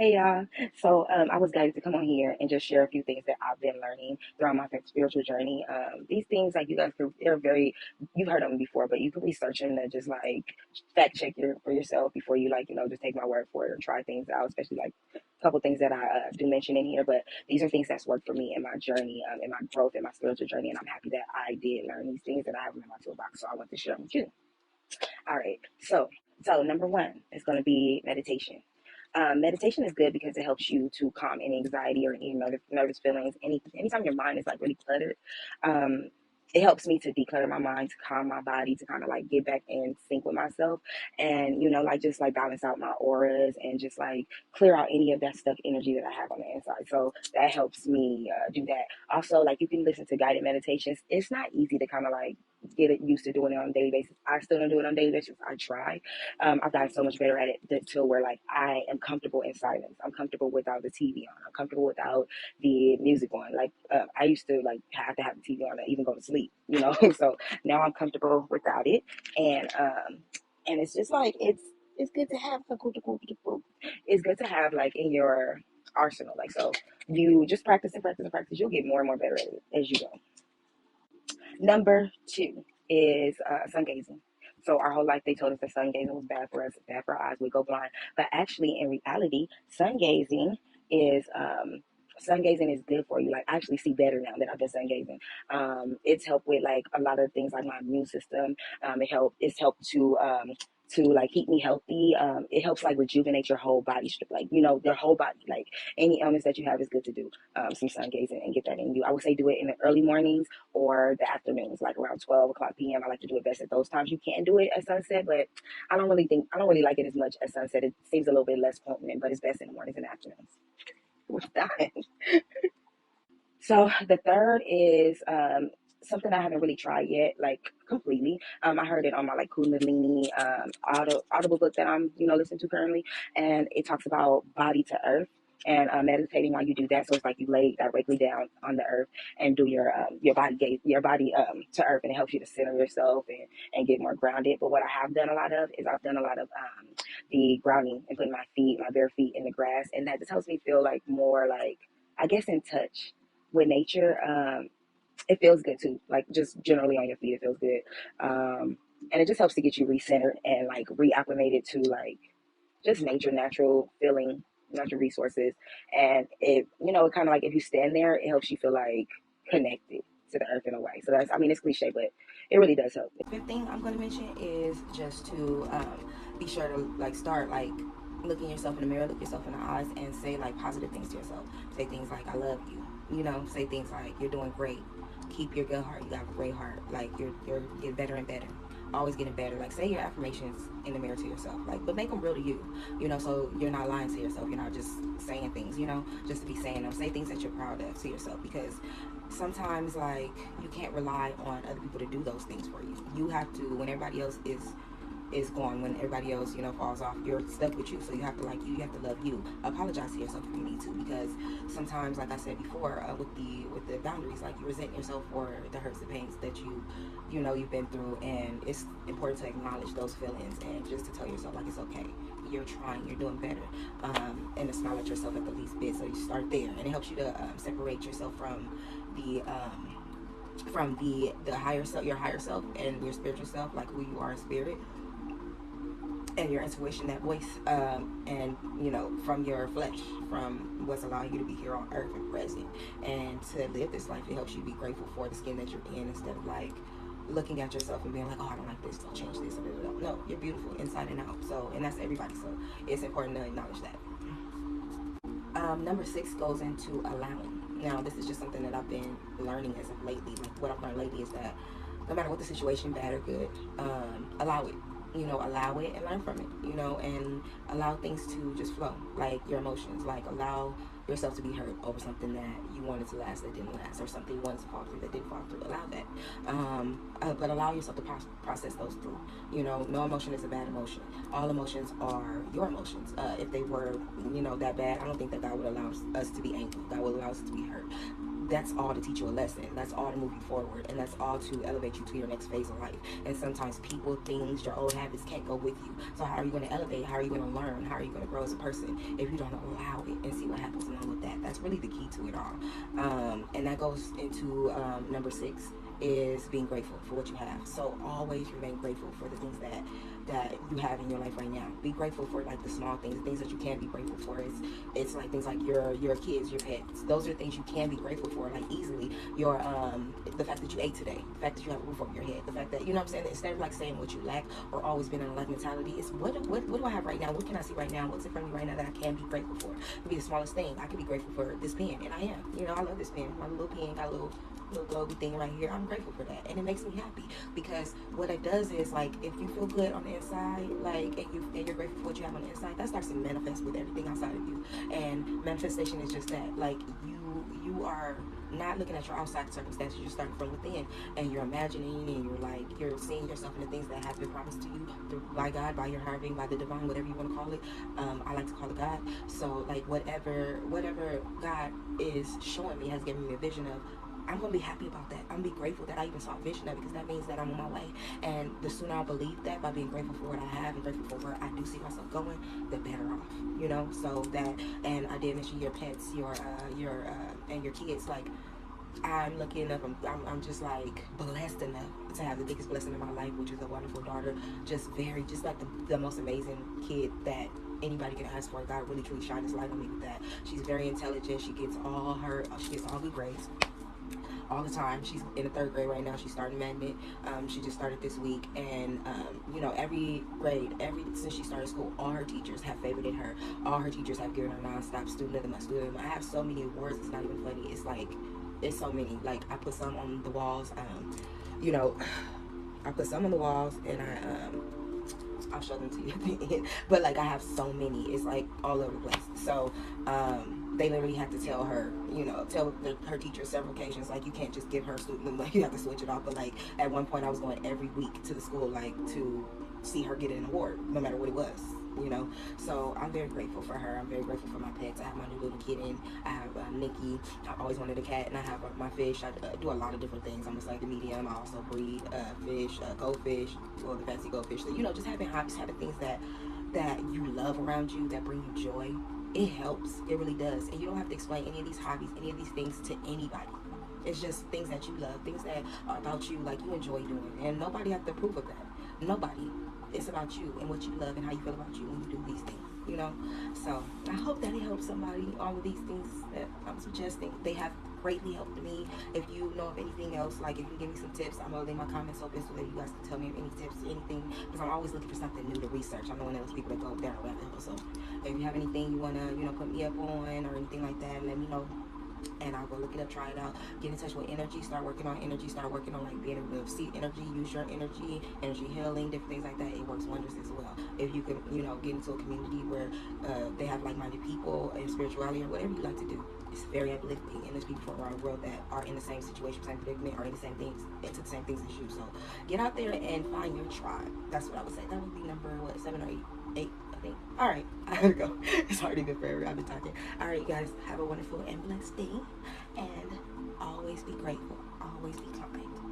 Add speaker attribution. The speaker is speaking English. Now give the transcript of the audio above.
Speaker 1: Hey y'all. So I was guided to come on here and just share a few things that I've been learning throughout my spiritual journey. These things, like, you guys could, they're very, you've heard of them before, but you can research them and just like fact check for yourself before you, like, just take my word for it or try things out, especially like a couple things that I do mention in here. But these are things that's worked for me in my journey, in my growth, in my spiritual journey. And I'm happy that I did learn these things and I have them in my toolbox. So I want to share them with you. All right. So number one is going to be meditation. Meditation is good because it helps you to calm any anxiety or any nervous feelings. Anytime your mind is like really cluttered, um, it helps me to declutter my mind, to calm my body, to kind of like get back in sync with myself, and like just like balance out my auras and just like clear out any of that stuck energy that I have on the inside. So that helps me do that. Also, like, you can listen to guided meditations. It's not easy to kind of like get it used to doing it on a daily basis. I still don't do it on a daily basis. I try. I've gotten so much better at it to where like I am comfortable in silence. I'm comfortable without the TV on. I'm comfortable without the music on. Like, I used to like have to have the TV on to even go to sleep. So now I'm comfortable without it, and it's just like it's good to have it's good to have like in your arsenal. Like, so you just practice and practice and practice. You'll get more and more better at it as you go. Number two is sun gazing. So our whole life they told us that sun gazing was bad for us, bad for our eyes, we go blind. But actually, in reality, is sun gazing is good for you. Like, I actually see better now that I've been sun gazing. It's helped with like a lot of things like my immune system. It's helped to like keep me healthy. It helps like rejuvenate your whole body, like your whole body. Like, any illness that you have is good to do some sun gazing and get that in you. I would say do it in the early mornings or the afternoons, like around 12 o'clock p.m. I like to do it best at those times. You can do it at sunset, but I don't really like it as much as sunset. It seems a little bit less potent, but it's best in the mornings and afternoons. We're done. So the third is something I haven't really tried yet, like completely. I heard it on my like Kundalini audible book that I'm listening to currently, and it talks about body to earth and meditating while you do that. So it's like you lay directly down on the earth and do your body to earth, and it helps you to center yourself and get more grounded. But what I have done a lot of is I've done a lot of the grounding and putting my bare feet in the grass, and that just helps me feel like more like, I guess, in touch with nature. It feels good too. Like, just generally on your feet, it feels good. And it just helps to get you recentered and like reacclimated to like just nature, natural feeling, natural resources. And it kind of like, if you stand there, it helps you feel like connected to the earth in a way. So I mean, it's cliche, but it really does help. The fifth thing I'm going to mention is just to be sure to like start like looking yourself in the mirror, look yourself in the eyes, and say like positive things to yourself. Say things like, I love you. Say things like, you're doing great. Keep your good heart. You got a great heart. Like, you're getting better and better. Always getting better. Like, say your affirmations in the mirror to yourself. Like, but make them real to you. So you're not lying to yourself. You're not just saying things. Just to be saying them. Say things that you're proud of to yourself, because sometimes like you can't rely on other people to do those things for you. You have to, when everybody else is gone, when everybody else falls off, you're stuck with you. So you have to love you. Apologize to yourself if you need to, because sometimes, like I said before, with the boundaries, like, you resent yourself for the hurts and pains that you've been through, and it's important to acknowledge those feelings and just to tell yourself like, it's okay, you're trying, you're doing better, and to smile at yourself at the least bit. So you start there, and it helps you to separate yourself the from the higher self, your higher self, and your spiritual self, like who you are in spirit, and your intuition, that voice, and from your flesh, from what's allowing you to be here on earth and present, and to live this life. It helps you be grateful for the skin that you're in, instead of like looking at yourself and being like, oh, I don't like this, don't change this. No, you're beautiful inside and out. So, and that's everybody. So it's important to acknowledge that. Number 6 goes into allowing. Now, this is just something that I've been learning as of lately. Like, what I've learned lately is that no matter what the situation, bad or good, allow it. Allow it and learn from it. And allow things to just flow, like your emotions. Like, allow yourself to be hurt over something that you wanted to last that didn't last, or something you wanted to fall through that didn't fall through. Allow that, but allow yourself to process those through. No emotion is a bad emotion. All emotions are your emotions. If they were that bad, I don't think that God would allow us to be angry. God would allow us to be hurt. that's all to teach you a lesson. That's all to move you forward, and that's all to elevate you to your next phase of life. And sometimes people, things, your old habits can't go with you. So how are you going to elevate? How are you going to learn? How are you going to grow as a person if you don't allow it and see what happens along with that? That's really the key to it all. And that goes into number 6 is being grateful for what you have. So always remain grateful for the things that you have in your life right now. Be grateful for like the small things, the things that you can be grateful for. It's like things like your kids, your pets. Those are things you can be grateful for, like easily. Your the fact that you ate today, the fact that you have a roof over your head, the fact that, you know what I'm saying, instead of like saying what you lack or always being in a lack mentality, it's what do I have right now? What can I see right now? What's in front of me right now that I can be grateful for? It could be the smallest thing. I could be grateful for this pen, and I am. You know, I love this pen. My little pen got a little glowy thing right here. I'm grateful for that, and it makes me happy, because what it does is, like, if you feel good on the inside, like, and you're grateful for what you have on the inside, that starts to manifest with everything outside of you. And manifestation is just that, like, you are not looking at your outside circumstances. You're starting from within, and you're imagining, and you're seeing yourself in the things that have been promised to you by God, by your higher being, by the divine, whatever you want to call it. I like to call it God. So, like, whatever God is showing me, has given me a vision of, I'm going to be happy about that. I'm going to be grateful that I even saw a vision of it, because that means that I'm on my way. And the sooner I believe that, by being grateful for what I have and grateful for where I do see myself going, the better off, you know? So that, and I did mention your pets, and your kids. Like, I'm lucky enough, I'm just like blessed enough to have the biggest blessing in my life, which is a wonderful daughter. Just like the most amazing kid that anybody can ask for. God really truly shined his light on me with that. She's very intelligent. She gets all good grades all the time. She's in the 3rd grade right now. She's starting magnet. She just started this week, and you know, every grade, since she started school, all her teachers have favorited her. All her teachers have given her nonstop student of the month. I have so many awards. It's not even funny. It's like, it's so many. Like, I put some on the walls. You know, I put some on the walls, and I'll show them to you at the end. But like, I have so many. It's like all over the place. So they literally had to tell her, you know, her teacher several occasions, like, you can't just give her student, like, you have to switch it off. But like, at one point I was going every week to the school, like, to see her get an award, no matter what it was, you know. So I'm very grateful for her. I'm very grateful for my pets. I have my new little kitten. I have Nikki. I always wanted a cat. And I have my fish. I do a lot of different things. I'm just like the medium. I also breed fish, goldfish, or the fancy goldfish. So, you know, just having hobbies, having things that you love around you, that bring you joy, it helps. It really does. And you don't have to explain any of these hobbies, any of these things to anybody. It's just things that you love, things that are about you, like, you enjoy doing. And nobody has to approve of that. Nobody. It's about you and what you love and how you feel about you when you do these things, you know. So I hope that it helps somebody. All of these things that I'm suggesting, they have greatly helped me. If you know of anything else, like, if you give me some tips, I'm gonna leave my comments open so that you guys can tell me any tips, anything, because I'm always looking for something new to research. I'm one of those people that go down a rabbit hole. So if you have anything you wanna, you know, put me up on or anything like that, let me know. And I'll go look it up, try it out, get in touch with energy, start working on energy, start working on, like, being able to see energy, use your energy healing, different things like that. It works wonders as well. If you can, you know, get into a community where they have like-minded people in spirituality or whatever you like to do, it's very uplifting. And there's people from around the world that are in the same situation, same predicament, or in the same things, into the same things as you. So get out there and find your tribe. That's what I would say. That would be number, 7 or 8. All right, I gotta go. It's already been forever. I've been talking. All right, guys, have a wonderful and blessed day, and always be grateful. Always be kind.